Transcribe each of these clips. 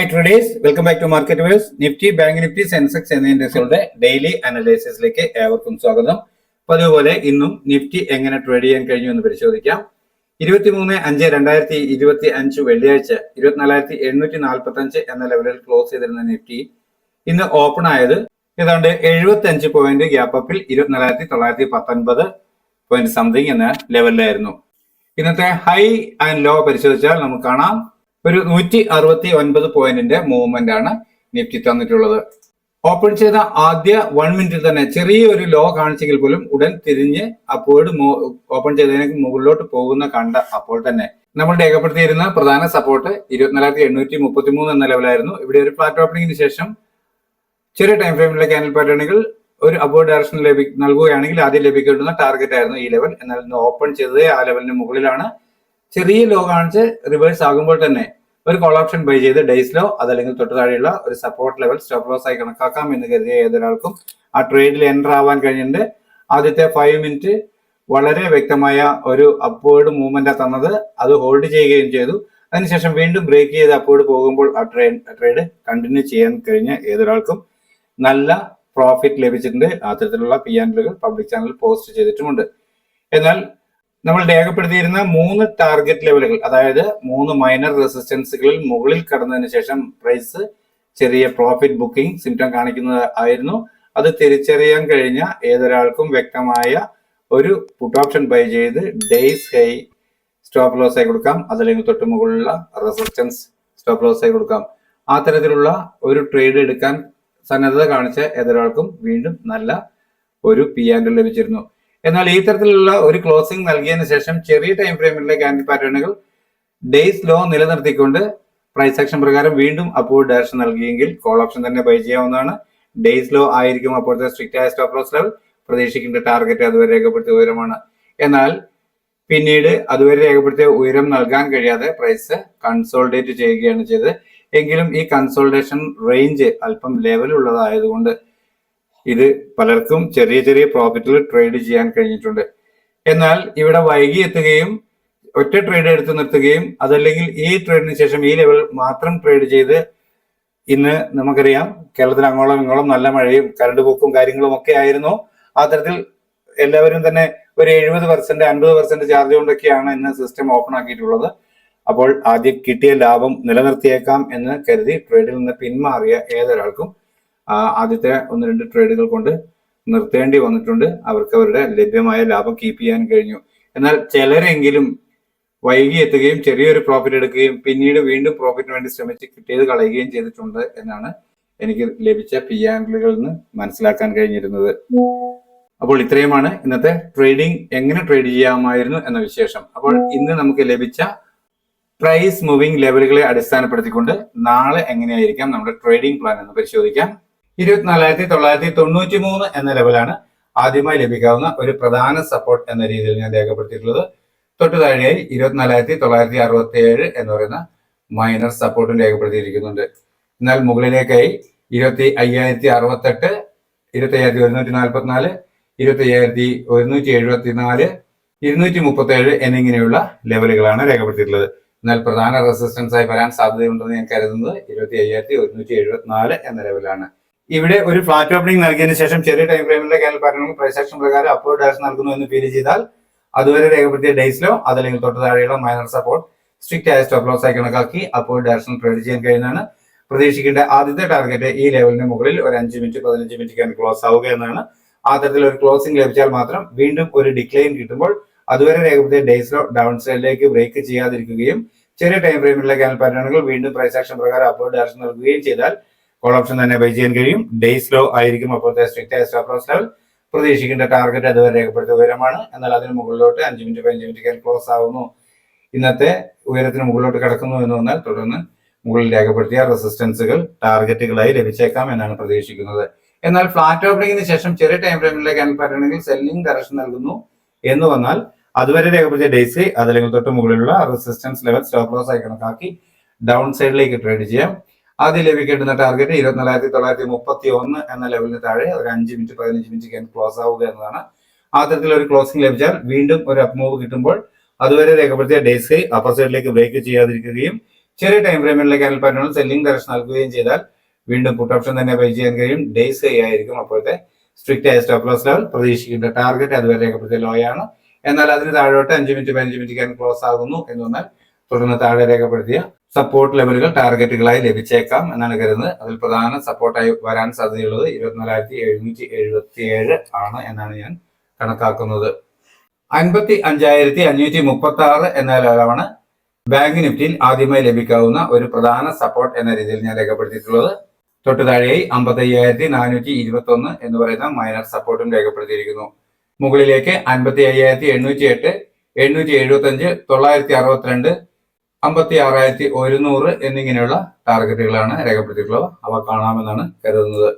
Hi traders, welcome back to Market Waves. Nifty, Bank Nifty, Sensex എന്നീ ഇൻഡെക്സുകളുടെ daily അനാലിസിസിലേക്ക് ഏവർക്കും സ്വാഗതം. പതിവുപോലെ ഇന്നും നിഫ്റ്റി എങ്ങനെ ട്രേഡ് ചെയ്യാൻ കഴിഞ്ഞു എന്ന് പരിശോധിക്കാം. 23/5/2025 വെള്ളിയാഴ്ച 24,745 എന്ന ലെവലിൽ ക്ലോസ് ചെയ്തിരുന്ന നിഫ്റ്റി ഇന്ന് ഓപ്പൺ ആയത് ഏതാണ്ട് 75 പോയിന്റ് ഗ്യാപ്പ് അപ്പിൽ 24,919 പോയിന്റ് സംതിങ് എന്ന ലെവലിലായിരുന്നു. ഇന്നത്തെ ഹൈ ആൻഡ് ലോ പരിശോധിച്ചാൽ നമുക്ക് കാണാം ഒരു 169 പോയിന്റിന്റെ മൂവ്മെന്റ് ആണ് നിഫ്റ്റി തന്നിട്ടുള്ളത്. ഓപ്പൺ ചെയ്ത ആദ്യ 1 മിനിറ്റിൽ തന്നെ ചെറിയൊരു ലോ കാണിച്ചെങ്കിൽ പോലും ഉടൻ തിരിഞ്ഞ് അപ്പോഴും ഓപ്പൺ ചെയ്തതിന് മുകളിലോട്ട് പോകുന്ന കണ്ട അപ്പോൾ തന്നെ നമ്മൾ രേഖപ്പെടുത്തിയിരുന്ന പ്രധാന സപ്പോർട്ട് 24,833 എന്ന ലെവലായിരുന്നു. ഇവിടെ ഒരു ഫ്ലാറ്റ് ഓപ്പണിംഗിന് ശേഷം ചെറിയ ടൈം ഫ്രെയിമിലെ ക്യാൻഡിൽ പാറ്റേണുകൾ ഒരു അപ്വേർഡ് ഡയറക്ഷൻ നൽകുകയാണെങ്കിൽ ആദ്യം ലഭിക്കേണ്ടുന്ന ടാർഗറ്റ് ആയിരുന്നു ഈ ലെവൽ. എന്നാൽ ഇന്ന് ഓപ്പൺ ചെയ്തത് ആ ലെവലിന് മുകളിലാണ്. ചെറിയ ലോ കാണിച്ച് റിവേഴ്സ് ആകുമ്പോൾ തന്നെ ഒരു കോൾ ഓപ്ഷൻ ബൈ ചെയ്ത് ഡേയ്സ് ലോ അതല്ലെങ്കിൽ തൊട്ട് താഴെയുള്ള ഒരു സപ്പോർട്ട് ലെവൽ സ്റ്റോപ്പ് ലോസ് ആയി കണക്കാക്കാം എന്ന് കരുതിയ ഏതൊരാൾക്കും ആ ട്രേഡിൽ എൻ്റർ ആവാൻ കഴിഞ്ഞിട്ടുണ്ട്. ആദ്യത്തെ 5 മിനിറ്റ് വളരെ വ്യക്തമായ ഒരു അപ്വേർഡ് മൂവ്മെന്റ് തന്നത്, അത് ഹോൾഡ് ചെയ്യുകയും ചെയ്തു. അതിനുശേഷം വീണ്ടും ബ്രേക്ക് ചെയ്ത് അപ്വേർഡ് പോകുമ്പോൾ ആ ട്രേഡ് കണ്ടിന്യൂ ചെയ്യാൻ കഴിഞ്ഞ ഏതൊരാൾക്കും നല്ല പ്രോഫിറ്റ് ലഭിച്ചിട്ടുണ്ട്. അത്തരത്തിലുള്ള PNLകൾ പബ്ലിക് ചാനൽ പോസ്റ്റ് ചെയ്തിട്ടുമുണ്ട്. എന്നാൽ നമ്മൾ രേഖപ്പെടുത്തിയിരുന്ന 3 ടാർഗറ്റ് ലെവലുകൾ, അതായത് 3 മൈനർ റെസിസ്റ്റൻസുകളിൽ മുകളിൽ കടന്നതിന് ശേഷം പ്രൈസ് ചെറിയ പ്രോഫിറ്റ് ബുക്കിംഗ് സിംറ്റം കാണിക്കുന്നത് ആയിരുന്നു. അത് തിരിച്ചറിയാൻ കഴിഞ്ഞ ഏതൊരാൾക്കും വ്യക്തമായ ഒരു പുട്ട് ഓപ്ഷൻ ബൈ ചെയ്ത് ഡേയ്സ് ഹൈ സ്റ്റോപ്പ് ലോസ് ആയി കൊടുക്കാം, അതല്ലെങ്കിൽ തൊട്ട് മുകളിലുള്ള റെസിസ്റ്റൻസ് സ്റ്റോപ്പ് ലോസ് ആയി കൊടുക്കാം. ആ തരത്തിലുള്ള ഒരു ട്രേഡ് എടുക്കാൻ സന്നദ്ധത കാണിച്ച ഏതൊരാൾക്കും വീണ്ടും നല്ല ഒരു PNL ലഭിച്ചിരുന്നു. എന്നാൽ ഈ തരത്തിലുള്ള ഒരു ക്ലോസിംഗ് നൽകിയതിനു ശേഷം ചെറിയ ടൈം ഫ്രെയിമിലെ ക്യാൻഡിൽ പാറ്റേണുകൾ ഡേയ്സ് ലോ നിലനിർത്തിക്കൊണ്ട് പ്രൈസ് ആക്ഷൻ പ്രകാരം വീണ്ടും അപ്വേർഡ് ഡയറക്ഷൻ നൽകിയെങ്കിൽ കോൾ ഓപ്ഷൻ തന്നെ ബൈ ചെയ്യാവുന്നതാണ്. ഡേയ്സ് ലോ ആയിരിക്കും അപ്പോഴത്തെ സ്ട്രിക്റ്റ് ആയ സ്റ്റോപ്പ് ലോസ് ലെവൽ. പ്രതീക്ഷിക്കേണ്ട ടാർഗറ്റ് അതുവരെ രേഖപ്പെടുത്തിയ ഉയരമാണ്. എന്നാൽ പിന്നീട് അതുവരെ രേഖപ്പെടുത്തിയ ഉയരം നൽകാൻ കഴിയാതെ പ്രൈസ് കൺസോൾഡേറ്റ് ചെയ്യുകയാണ് ചെയ്തത്. എങ്കിലും ഈ കൺസോൾട്ടേഷൻ റേഞ്ച് അല്പം ലെവലുള്ളതായതുകൊണ്ട് ഇത് പലർക്കും ചെറിയ ചെറിയ പ്രോഫിറ്റിൽ ട്രേഡ് ചെയ്യാൻ കഴിഞ്ഞിട്ടുണ്ട്. എന്നാൽ ഇവിടെ വൈകി എത്തുകയും ഒറ്റ ട്രേഡ് എടുത്ത് നിർത്തുകയും അതല്ലെങ്കിൽ ഈ ട്രേഡിന് ശേഷം ഈ ലെവൽ മാത്രം ട്രേഡ് ചെയ്ത് ഇന്ന് നമുക്കറിയാം കേരളത്തിൽ അങ്ങോളം ഇങ്ങോളം നല്ല മഴയും കരണ്ട് പോക്കും കാര്യങ്ങളും ഒക്കെ ആയിരുന്നു. ആ തരത്തിൽ എല്ലാവരും തന്നെ ഒരു 70% 50% ചാർജ് കൊണ്ടൊക്കെയാണ് ഇന്ന് സിസ്റ്റം ഓപ്പൺ ആക്കിയിട്ടുള്ളത്. അപ്പോൾ ആദ്യം കിട്ടിയ ലാഭം നിലനിർത്തിയേക്കാം എന്ന് കരുതി ട്രേഡിൽ നിന്ന് പിന്മാറിയ ഏതൊരാൾക്കും ആദ്യത്തെ 1-2 ട്രേഡുകൾ കൊണ്ട് നിർത്തേണ്ടി വന്നിട്ടുണ്ട്. അവർക്ക് അവരുടെ ലഭ്യമായ ലാഭം കീപ്പ് ചെയ്യാൻ കഴിഞ്ഞു. എന്നാൽ ചിലരെങ്കിലും വൈകി എത്തുകയും ചെറിയൊരു പ്രോഫിറ്റ് എടുക്കുകയും പിന്നീട് വീണ്ടും പ്രോഫിറ്റിന് വേണ്ടി ശ്രമിച്ച് കിട്ടിയത് കളയുകയും ചെയ്തിട്ടുണ്ട് എന്നാണ് എനിക്ക് ലഭിച്ച PNLകളിൽ നിന്ന് മനസ്സിലാക്കാൻ കഴിഞ്ഞിരുന്നത്. അപ്പോൾ ഇത്രയുമാണ് ഇന്നത്തെ ട്രേഡിംഗ്, എങ്ങനെ ട്രേഡ് ചെയ്യാമായിരുന്നു എന്ന വിശേഷം. അപ്പോൾ ഇന്ന് നമുക്ക് ലഭിച്ച പ്രൈസ് മൂവിംഗ് ലെവലുകളെ അടിസ്ഥാനപ്പെടുത്തിക്കൊണ്ട് നാളെ എങ്ങനെയായിരിക്കാം നമ്മുടെ ട്രേഡിംഗ് പ്ലാൻ എന്ന് പരിശോധിക്കാം. 24,993 എന്ന ലെവലാണ് ആദ്യമായി ലഭിക്കാവുന്ന ഒരു പ്രധാന സപ്പോർട്ട് എന്ന രീതിയിൽ ഞാൻ രേഖപ്പെടുത്തിയിട്ടുള്ളത്. തൊട്ടു താഴെയായി 24,967 എന്ന് പറയുന്ന മൈനർ സപ്പോർട്ടും രേഖപ്പെടുത്തിയിരിക്കുന്നുണ്ട്. എന്നാൽ മുകളിലേക്കായി 25,068, 25,144, 25,174, 237 എന്നിങ്ങനെയുള്ള ലെവലുകളാണ് രേഖപ്പെടുത്തിയിട്ടുള്ളത്. എന്നാൽ പ്രധാന റെസിസ്റ്റൻസ് ആയി വരാൻ സാധ്യതയുണ്ടെന്ന് ഞാൻ കരുതുന്നത് 25,174 എന്ന ലെവലാണ്. ഇവിടെ ഒരു ഫ്ലാറ്റ് ഓപ്പണിംഗ് നൽകിയതിനു ശേഷം ചെറിയ ടൈം ഫ്രെയിമിലെ ക്യാൻഡിൽ പാറ്റേണുകൾ പ്രൈസ് ആക്ഷൻ പ്രകാരം അപ്വേർഡ് ഡയറക്ഷൻ നൽകുന്നു എന്ന് ഫീൽ ചെയ്താൽ അതുവരെ രേഖപ്പെടുത്തിയ ഡേയ്സ് ലോ അതല്ലെങ്കിൽ തൊട്ട് താഴെയുള്ള മൈനർ സപ്പോർട്ട് സ്ട്രിക്റ്റ് ആയ സ്റ്റോപ്പ് ലോസ് ആയി കണക്കാക്കി അപ്വേർഡ് ഡയറക്ഷൻ ട്രേഡ് ചെയ്യാൻ കഴിയുന്നതാണ്. പ്രതീക്ഷിക്കേണ്ട ആദ്യത്തെ ടാർഗറ്റ് ഈ ലെവലിന് മുകളിൽ ഒരു 5 മിനിറ്റ് 15 മിനിറ്റ് ക്യാൻഡിൽ ക്ലോസ് ആവുക എന്നാണ്. ആ തരത്തിൽ ഒരു ക്ലോസിംഗ് ലഭിച്ചാൽ മാത്രം വീണ്ടും ഒരു ഡിക്ലൈൻ കിട്ടുമ്പോൾ അതുവരെ രേഖപ്പെടുത്തിയ ഡേയ്സ് ലോ ഡൗൺ സൈഡിലേക്ക് ബ്രേക്ക് ചെയ്യാതിരിക്കുകയും ചെറിയ ടൈം ഫ്രെയിമിലെ ക്യാൻഡിൽ പാറ്റേണുകൾ വീണ്ടും പ്രൈസ് ആക്ഷൻ പ്രകാരം അപ്വേർഡ് ഡയറക്ഷൻ നൽകുകയും ചെയ്താൽ കോൾ ഓപ്ഷൻ തന്നെ ബൈ ചെയ്യാൻ കഴിയും. ഡേയ്സ് ലോ ആയിരിക്കും അപ്പോഴത്തെ സ്ട്രിക്റ്റ് ആയ സ്റ്റോപ്പ് ലോസ് ലെവൽ. പ്രതീക്ഷിക്കേണ്ട ടാർഗറ്റ് അതുവരെ രേഖപ്പെടുത്തിയ ഉയരമാണ്. എന്നാൽ അതിന് മുകളിലോട്ട് 5 മിനിറ്റ് 15 മിനിറ്റ് ക്യാൻഡിൽ ക്ലോസ് ആവുന്നു, ഇന്നത്തെ ഉയരത്തിന് മുകളിലോട്ട് കിടക്കുന്നു എന്ന് വന്നാൽ തുടർന്ന് മുകളിൽ രേഖപ്പെടുത്തിയ റെസിസ്റ്റൻസുകൾ ടാർഗറ്റുകളായി ലഭിച്ചേക്കാം എന്നാണ് പ്രതീക്ഷിക്കുന്നത്. എന്നാൽ ഫ്ലാറ്റ് ഓപ്പണിംഗിന് ശേഷം ചെറിയ ടൈം ഫ്രെയിമിലെ ക്യാൻഡിൽ പാറ്റേണുകൾ സെല്ലിംഗ് ഡയറക്ഷൻ നൽകുന്നു എന്ന് വന്നാൽ അതുവരെ രേഖപ്പെടുത്തിയ ഡേയ്സ് അതല്ലെങ്കിൽ തൊട്ട് മുകളിലുള്ള റെസിസ്റ്റൻസ് ലെവൽ സ്റ്റോപ്പ് ലോസ് ആയി കണക്കാക്കി ഡൗൺ സൈഡിലേക്ക് ട്രേഡ് ചെയ്യാം. ആദ്യം ലഭിക്കേണ്ടുന്ന ടാർഗറ്റ് 24,931 എന്ന ലെവലിന് താഴെ ഒരു 5 മിനിറ്റ് 15 മിനിറ്റ് ക്ലോസ് ആവുക എന്നതാണ്. ആ തരത്തിൽ ഒരു ക്ലോസിംഗ് ലഭിച്ചാൽ വീണ്ടും ഒരു അപ്പ് മൂവ് കിട്ടുമ്പോൾ അതുവരെ രേഖപ്പെടുത്തിയ ഡേയ്സ് അപ്പർ സൈഡിലേക്ക് ബ്രേക്ക് ചെയ്യാതിരിക്കുകയും ചെറിയ ടൈം ഫ്രെയിമിലെ ക്യാൻഡിൽ പാറ്റേണുകൾ സെല്ലിംഗ് ഡയറക്ഷൻ നൽകുകയും ചെയ്താൽ വീണ്ടും പുട്ട് ഓപ്ഷൻ തന്നെ ബൈ ചെയ്യാൻ കഴിയും. ഡേയ്സ് ഹൈ ആയിരിക്കും അപ്പോഴത്തെ സ്ട്രിക്റ്റ് ആയ സ്റ്റോപ്പ് ലോസ് ലെവൽ. പ്രതീക്ഷിക്കേണ്ട ടാർഗറ്റ് അതുവരെ രേഖപ്പെടുത്തിയ ലോ ആണ്. എന്നാൽ അതിന് താഴോട്ട് 5 മിനിറ്റ് 15 മിനിറ്റ് ക്യാൻ ക്ലോസ് ആകുന്നു എന്ന് പറഞ്ഞാൽ തുടർന്ന് താഴെ രേഖപ്പെടുത്തിയ സപ്പോർട്ട് ലെവലുകൾ ടാർഗറ്റുകളായി ലഭിച്ചേക്കാം എന്നാണ് കരുതുന്നത്. അതിൽ പ്രധാന സപ്പോർട്ടായി വരാൻ സാധ്യതയുള്ളത് 24,777 ആണ് എന്നാണ് ഞാൻ കണക്കാക്കുന്നത്. 55,536 എന്ന ലെവലാണ് ബാങ്ക് നിഫ്റ്റിയിൽ ആദ്യമായി ലഭിക്കാവുന്ന ഒരു പ്രധാന സപ്പോർട്ട് എന്ന രീതിയിൽ ഞാൻ രേഖപ്പെടുത്തിയിട്ടുള്ളത്. തൊട്ട് താഴെയായി 55,421 എന്ന് പറയുന്ന മൈനർ സപ്പോർട്ടും രേഖപ്പെടുത്തിയിരിക്കുന്നു. മുകളിലേക്ക് 55,808, 875, 962, 56,100 എന്നിങ്ങനെയുള്ള ടാർഗറ്റുകളാണ് രേഖപ്പെടുത്തിയിട്ടുള്ളത്. അവ കാണാമെന്നാണ് കരുതുന്നത്.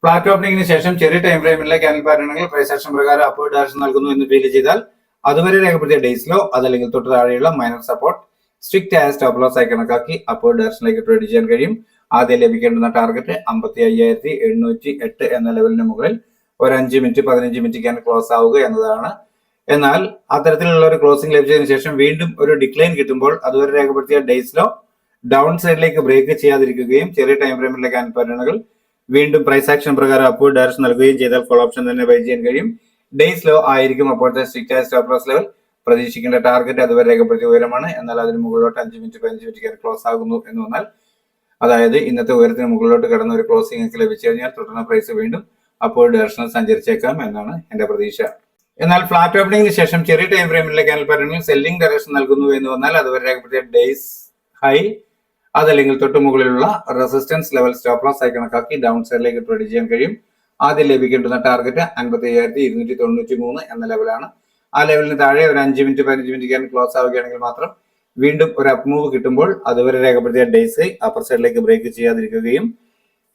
ഫ്ലാറ്റ് ഓപ്പണിംഗിന് ശേഷം ചെറിയ ടൈം ഫ്രെയിമിലെ ക്യാൻഡിൽ പാറ്റേണുകൾ പ്രൈസ് ആക്ഷൻ പ്രകാരം അപ്വേർഡ് ഡയറക്ഷൻ നൽകുന്നു എന്ന് ഫീൽ ചെയ്താൽ അതുവരെ രേഖപ്പെടുത്തിയ ഡേയ്സിലോ അതല്ലെങ്കിൽ തൊട്ട് താഴെയുള്ള മൈനർ സപ്പോർട്ട് സ്ട്രിക്റ്റ് ആയ സ്റ്റോപ്പ് ലോസ് ആയി കണക്കാക്കി അപ്വേർഡ് ഡയറക്ഷനിലേക്ക് ട്രേഡ് ചെയ്യാൻ കഴിയും. ആദ്യം ലഭിക്കേണ്ടുന്ന ടാർഗറ്റ് 55,808 എന്ന ലെവലിന് മുകളിൽ ഒരു 5 മിനിറ്റ് 15 മിനിറ്റ് ക്യാൻ ക്ലോസ് ആവുക എന്നതാണ്. എന്നാൽ അത്തരത്തിലുള്ള ഒരു ക്ലോസിംഗ് ലഭിച്ചതിന് ശേഷം വീണ്ടും ഒരു ഡിക്ലൈൻ കിട്ടുമ്പോൾ അതുവരെ രേഖപ്പെടുത്തിയ ഡേയ്സിലോ ഡൗൺ സൈഡിലേക്ക് ബ്രേക്ക് ചെയ്യാതിരിക്കുകയും ചെറിയ ടൈം ഫ്രെയിമിലെ ക്യാൻഡിൽ പാറ്റേണുകൾ വീണ്ടും പ്രൈസ് ആക്ഷൻ പ്രകാരം അപ്വേർഡ് ഡയറക്ഷൻ നൽകുകയും ചെയ്താൽ കോൾ ഓപ്ഷൻ തന്നെ ബൈ ചെയ്യാൻ കഴിയും. ഡേയ്സ് ലോ ആയിരിക്കും അപ്പോഴത്തെ സ്ട്രിക്റ്റ് ആയ സ്റ്റോപ്പ് ലോസ് ലെവൽ. പ്രതീക്ഷിക്കേണ്ട ടാർഗറ്റ് അതുവരെ രേഖപ്പെടുത്തിയ ഉയരമാണ്. എന്നാൽ അതിന് മുകളിലോട്ട് 5 മിനിറ്റ് 15 മിനിറ്റ് ക്യാൻ ക്ലോസ് ആകുന്നു എന്ന് വന്നാൽ, അതായത് ഇന്നത്തെ ഉയരത്തിന് മുകളിലോട്ട് കടന്ന ഒരു ക്ലോസിംഗ് ഒക്കെ ലഭിച്ചു കഴിഞ്ഞാൽ തുടർന്ന് പ്രൈസ് വീണ്ടും അപ്വേർഡ് ഡയറക്ഷനിൽ സഞ്ചരിച്ചേക്കാം എന്നാണ് എന്റെ പ്രതീക്ഷ. എന്നാൽ ഫ്ലാറ്റ് ഓപ്പണിംഗിന് ശേഷം ചെറിയ ടൈം ഫ്രെയിമിലെ ക്യാൻഡിൽ പാറ്റേണിൽ സെല്ലിംഗ് ഡയറക്ഷൻ നൽകുന്നു എന്ന് വന്നാൽ അതുവരെ രേഖപ്പെടുത്തിയ ഡേയ്സ് ഹൈ അതല്ലെങ്കിൽ തൊട്ട് മുകളിലുള്ള റെസിസ്റ്റൻസ് ലെവൽ സ്റ്റോപ്പ് ലോസ് ആയി കണക്കാക്കി ഡൗൺ സൈഡിലേക്ക് ട്രേഡ് ചെയ്യാൻ കഴിയും. ആദ്യം ലഭിക്കേണ്ടുന്ന ടാർഗറ്റ് 55,293 എന്ന ലെവലാണ്. ആ ലെവലിന് താഴെ ഒരു 5 മിനിറ്റ് 15 മിനിറ്റ് ക്യാൻ ക്ലോസ് ആവുകയാണെങ്കിൽ മാത്രം വീണ്ടും ഒരു അപ് മൂവ് കിട്ടുമ്പോൾ അതുവരെ രേഖപ്പെടുത്തിയ ഡേയ്സ് അപ്പർ സൈഡിലേക്ക് ബ്രേക്ക് ചെയ്യാതിരിക്കുകയും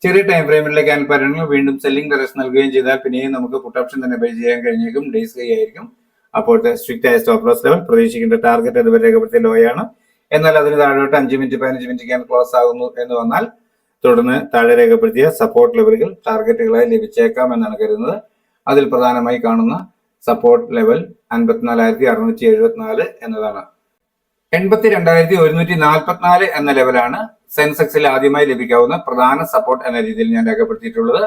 ചെറിയ ടൈം ഫ്രെയിമിലെ ക്യാൻഡിൽ പാറ്റേണിൽ വീണ്ടും സെല്ലിംഗ് ഡയറക്ഷൻ നൽകുകയും ചെയ്താൽ പിന്നെയും നമുക്ക് പുട്ട് ഓപ്ഷൻ തന്നെ ബൈ ചെയ്യാൻ കഴിഞ്ഞേക്കും. ഡേയ്സ് ഹൈ ആയിരിക്കും അപ്പോഴത്തെ സ്ട്രിക്റ്റ് ആയ സ്റ്റോപ്പ് ലോസ് ലെവൽ. പ്രതീക്ഷിക്കേണ്ട ടാർഗറ്റ് അതുവരെ രേഖപ്പെടുത്തിയ ലോ ആണ്. എന്നാൽ അതിന് താഴോട്ട് 5 മിനിറ്റ് 15 മിനിറ്റ് ക്യാൻ ക്ലോസ് ആകുന്നു എന്ന് വന്നാൽ തുടർന്ന് താഴെ രേഖപ്പെടുത്തിയ സപ്പോർട്ട് ലെവലുകൾ ടാർഗറ്റുകളായി ലഭിച്ചേക്കാം എന്നാണ് കരുതുന്നത്. അതിൽ പ്രധാനമായി കാണുന്ന സപ്പോർട്ട് ലെവൽ 54,674 എന്നതാണ്. 82,144 എന്ന ലെവലാണ് സെൻസെക്സിൽ ആദ്യമായി ലഭിക്കാവുന്ന പ്രധാന സപ്പോർട്ട് എന്ന രീതിയിൽ ഞാൻ രേഖപ്പെടുത്തിയിട്ടുള്ളത്.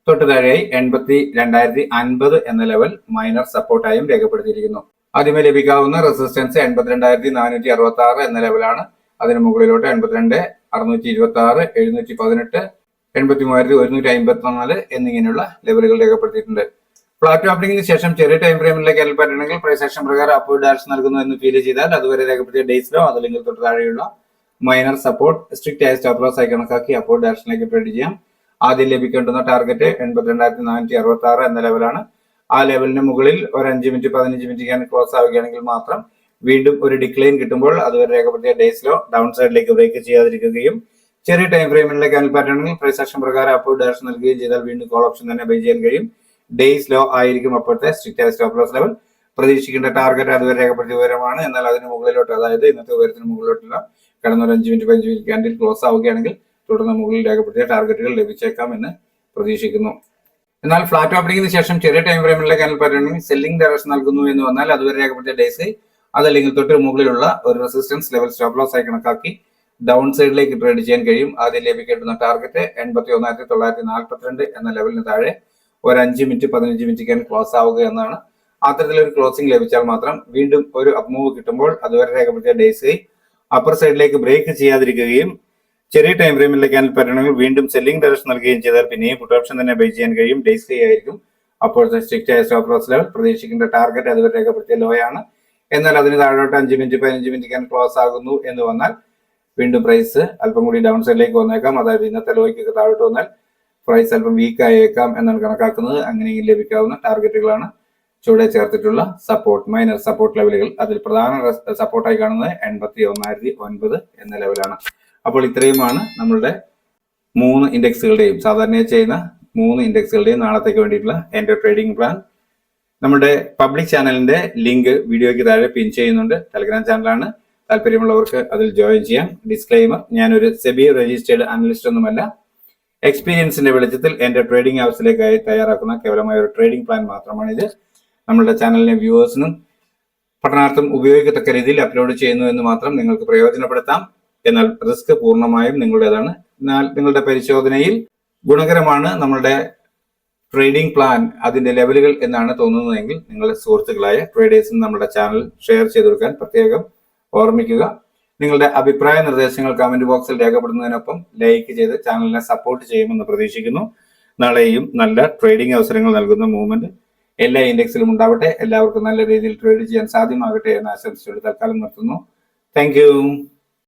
തൊട്ട് താഴെയായി 82,050 എന്ന ലെവൽ മൈനർ സപ്പോർട്ടായും രേഖപ്പെടുത്തിയിരിക്കുന്നു. ആദ്യമായി ലഭിക്കാവുന്ന റെസിസ്റ്റൻസ് 82,466 എന്ന ലെവലാണ്. അതിന് മുകളിലോട്ട് 82,626, 718, 83,154 എന്നിങ്ങനെയുള്ള ലെവലുകൾ രേഖപ്പെടുത്തിയിട്ടുണ്ട്. ഫ്ലാറ്റ് ഓപ്പണിംഗിന് ശേഷം ചെറിയ ടൈം ഫ്രെയിമിലെ ക്യാൻഡിൽ പാറ്റേണുകൾ പ്രൈസ് ആക്ഷൻ പ്രകാരം അപ്വേർഡ് ഡയറക്ഷൻ നൽകുന്നു എന്ന് ഫീൽ ചെയ്താൽ അതുവരെ രേഖപ്പെടുത്തിയ ഡേയ്സിലോ അതല്ലെങ്കിൽ തൊട്ട് താഴെയുള്ള മൈനർ സപ്പോർട്ട് സ്ട്രിക്റ്റ് ആയ സ്റ്റോപ്പ് ലോസ് ആയി കണക്കാക്കി അപ്വേർഡ് ഡയറക്ഷനിലേക്ക് ട്രേഡ് ചെയ്യാം. ആദ്യം ലഭിക്കേണ്ടുന്ന ടാർഗറ്റ് 82,466 എന്ന ലെവലാണ്. ആ ലെവലിന് മുകളിൽ ഒരു 5 മിനിറ്റ് 15 മിനിറ്റ് ക്യാൻ ക്ലോസ് ആവുകയാണെങ്കിൽ മാത്രം വീണ്ടും ഒരു ഡിക്ലൈൻ കിട്ടുമ്പോൾ അതുവരെ രേഖപ്പെടുത്തിയ ഡേയ്സിലോ ഡൗൺ സൈഡിലേക്ക് ബ്രേക്ക് ചെയ്യാതിരിക്കുകയും ചെറിയ ടൈം ഫ്രെയിമിലെ ക്യാൻഡിൽ പാറ്റേണുകൾ പ്രൈസ് ആക്ഷൻ പ്രകാരം അപ്വേർഡ് ഡയറക്ഷൻ നൽകുകയും ചെയ്താൽ വീണ്ടും കോൾ ഓപ്ഷൻ തന്നെ ബൈ ചെയ്യാൻ കഴിയും. ഡേയ്സ് ലോ ആയിരിക്കും അപ്പോഴത്തെ സ്ട്രിക്റ്റ് ആയ സ്റ്റോപ്പ് ലോസ് ലെവൽ. പ്രതീക്ഷിക്കേണ്ട ടാർഗറ്റ് അതുവരെ രേഖപ്പെടുത്തിയ ഉയരമാണ്. എന്നാൽ അതിന് മുകളിലോട്ട്, അതായത് ഇന്നത്തെ ഉയരത്തിന് മുകളിലോട്ടുള്ള കടന്ന ഒരു 5 മിനിറ്റ് 15 മിനിറ്റ് ക്യാൻഡിൽ ക്ലോസ് ആവുകയാണെങ്കിൽ തുടർന്ന് മുകളിൽ രേഖപ്പെടുത്തിയ ടാർഗറ്റുകൾ ലഭിച്ചേക്കാം എന്ന് പ്രതീക്ഷിക്കുന്നു. എന്നാൽ ഫ്ലാറ്റ് ഓപ്പണിംഗിന് ശേഷം ചെറിയ ടൈം ഫ്രെയിമിലെ ക്യാൻഡിൽ പാറ്റേണിൽ സെല്ലിംഗ് ഡയറക്ഷൻ നൽകുന്നു എന്ന് വന്നാൽ അതുവരെ രേഖപ്പെടുത്തിയ ഡേയ്സ് അതല്ലെങ്കിൽ തൊട്ട് മുകളിലുള്ള ഒരു റെസിസ്റ്റൻസ് ലെവൽ സ്റ്റോപ്പ് ലോസ് ആയി കണക്കാക്കി ഡൗൺ സൈഡിലേക്ക് ട്രേഡ് ചെയ്യാൻ കഴിയും. ആദ്യം ലഭിക്കേണ്ടുന്ന ടാർഗറ്റ് 81,942 എന്ന ലെവലിന് താഴെ ഒരു 5 മിനിറ്റ് 15 മിനിറ്റ് ക്യാൻ ക്ലോസ് ആവുക എന്നാണ്. അത്തരത്തിലൊരു ക്ലോസിംഗ് ലഭിച്ചാൽ മാത്രം വീണ്ടും ഒരു അപ് മൂവ് കിട്ടുമ്പോൾ അതുവരെ രേഖപ്പെടുത്തിയ ഡേയ്സ് അപ്പർ സൈഡിലേക്ക് ബ്രേക്ക് ചെയ്യാതിരിക്കുകയും ചെറിയ ടൈം ഫ്രെയിമിലെ ക്യാൻഡിൽ പാറ്റേണുകൾ വീണ്ടും സെല്ലിംഗ് ഡയറക്ഷൻ നൽകുകയും ചെയ്താൽ പിന്നെയും പുട്ട് ഓപ്ഷൻ തന്നെ ബൈ ചെയ്യാൻ കഴിയും. ഡേയ്സ് ഹൈ ആയിരിക്കും അപ്പോഴത്തെ സ്ട്രിക്റ്റ് ആയ സ്റ്റോപ്പ് ലോസ് ലെവൽ. പ്രതീക്ഷിക്കേണ്ട ടാർഗറ്റ് അതുവരെ രേഖപ്പെടുത്തിയ ലോ ആണ്. എന്നാൽ അതിന് താഴോട്ട് 5 മിനിറ്റ് 15 മിനിറ്റ് ക്യാൻ ക്ലോസ് ആകുന്നു എന്ന് വന്നാൽ വീണ്ടും പ്രൈസ് അല്പം കൂടി ഡൗൺ സൈഡിലേക്ക് വന്നേക്കാം. അതായത് ഇന്നത്തെ ലോയ്ക്കൊക്കെ താഴോട്ട് വന്നാൽ പ്രൈസ് അല്പം വീക്ക് ആയേക്കാം എന്നാണ് കണക്കാക്കുന്നത്. അങ്ങനെയെങ്കിൽ ലഭിക്കാവുന്ന ടാർഗറ്റുകളാണ് ചുവടെ ചേർത്തിട്ടുള്ള സപ്പോർട്ട് മൈനർ സപ്പോർട്ട് ലെവലുകൾ. അതിൽ പ്രധാന സപ്പോർട്ടായി കാണുന്നത് 81,009 എന്ന ലെവലാണ്. അപ്പോൾ ഇത്രയുമാണ് നമ്മളുടെ 3 ഇൻഡെക്സുകളുടെയും സാധാരണയായി ചെയ്യുന്ന 3 ഇൻഡെക്സുകളുടെയും നാളത്തേക്ക് വേണ്ടിയിട്ടുള്ള എൻ്റെ ട്രേഡിംഗ് പ്ലാൻ. നമ്മുടെ പബ്ലിക് ചാനലിന്റെ ലിങ്ക് വീഡിയോയ്ക്ക് താഴെ പിൻ ചെയ്യുന്നുണ്ട്. ടെലഗ്രാം ചാനലാണ്. താല്പര്യമുള്ളവർക്ക് അതിൽ ജോയിൻ ചെയ്യാം. ഡിസ്ക്ലെയിമർ, ഞാനൊരു സെബി രജിസ്റ്റേർഡ് അനലിസ്റ്റ് ഒന്നുമല്ല. എക്സ്പീരിയൻസിന്റെ വെളിച്ചത്തിൽ എന്റെ ട്രേഡിംഗ് ആവശ്യത്തിലേക്കായി തയ്യാറാക്കുന്ന കേവലമായ ഒരു ട്രേഡിംഗ് പ്ലാൻ മാത്രമാണിത്. നമ്മുടെ ചാനലിലെ വ്യൂവേഴ്സിനും പഠനാർത്ഥം ഉപയോഗിക്കത്തക്ക രീതിയിൽ അപ്ലോഡ് ചെയ്യുന്നു എന്ന് മാത്രം നിങ്ങൾക്ക് പ്രയോജനപ്പെടുത്താം. എന്നാൽ റിസ്ക് പൂർണ്ണമായും നിങ്ങളുടേതാണ്. എന്നാൽ നിങ്ങളുടെ പരിശോധനയിൽ ഗുണകരമാണ് നമ്മളുടെ ട്രേഡിംഗ് പ്ലാൻ, അതിന്റെ ലെവലുകൾ എന്നാണ് തോന്നുന്നതെങ്കിൽ നിങ്ങളുടെ സുഹൃത്തുക്കളായ ട്രേഡേഴ്സിന് നമ്മുടെ ചാനൽ ഷെയർ ചെയ്ത് കൊടുക്കാൻ പ്രത്യേകം ഓർമ്മിക്കുക. നിങ്ങളുടെ അഭിപ്രായ നിർദ്ദേശങ്ങൾ കമന്റ് ബോക്സിൽ രേഖപ്പെടുത്തുന്നതിനൊപ്പം ലൈക്ക് ചെയ്ത് ചാനലിനെ സപ്പോർട്ട് ചെയ്യുമെന്ന് പ്രതീക്ഷിക്കുന്നു. നാളെയും നല്ല ട്രേഡിംഗ് അവസരങ്ങൾ നൽകുന്ന മൂവ്മെന്റ് എല്ലാ ഇൻഡെക്സിലും ഉണ്ടാവട്ടെ. എല്ലാവർക്കും നല്ല രീതിയിൽ ട്രേഡ് ചെയ്യാൻ സാധ്യമാകട്ടെ എന്ന് ആശംസിച്ചുകൊണ്ട് തൽക്കാലം നിർത്തുന്നു. Thank you.